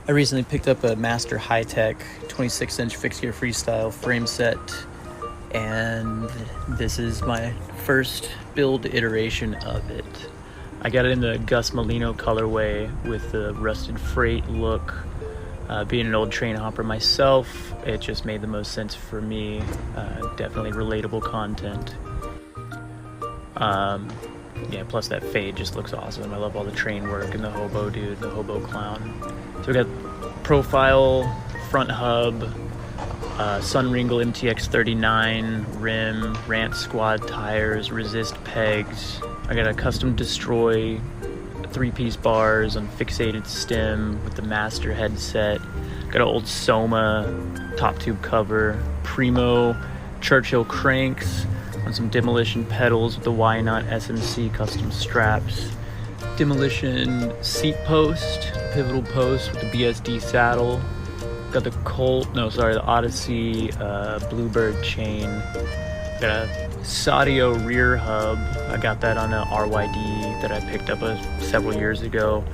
I recently picked up a Master High-Tek 26-inch fixed gear freestyle frame set, and this is my first build iteration of it. I got it in the Gus Molino colorway with the rusted freight look. Being an old train hopper myself, it just made the most sense for me. Definitely relatable content. Yeah, plus that fade just looks awesome. I love all the train work and the hobo dude, the hobo clown. So we got profile, front hub, Sunringle MTX 39 rim, Rant Squad tires, resist pegs. I got a custom destroy 3-piece bars on Fixated stem with the master headset. Got an old Soma top tube cover, Primo Churchill cranks on some Demolition pedals with the Y Not SMC custom straps. Demolition seat post, pivotal post with the BSD saddle. Got the the Odyssey Bluebird chain. Got a Sadio rear hub. I got that on a RYD that I picked up several years ago.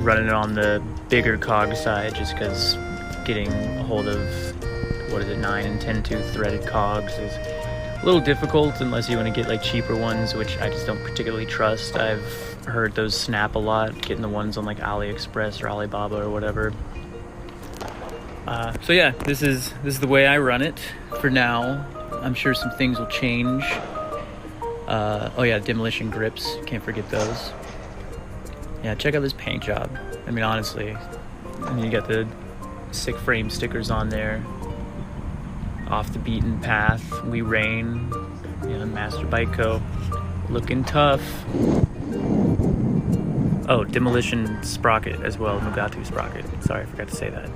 Running it on the bigger cog side just because getting a hold of 9 and 10 tooth threaded cogs is a little difficult unless you want to get like cheaper ones, which I just don't particularly trust. I've heard those snap a lot, getting the ones on like AliExpress or Alibaba or whatever. So yeah, this is the way I run it for now. I'm sure some things will change. Oh yeah, Demolition grips, can't forget those. Yeah, check out this paint job. I mean, honestly, and you got the sick frame stickers on there. Off the beaten path, we reign. Yeah, Master Bike Co. Looking tough. Oh, Demolition sprocket as well, Mugatu sprocket. Sorry, I forgot to say that.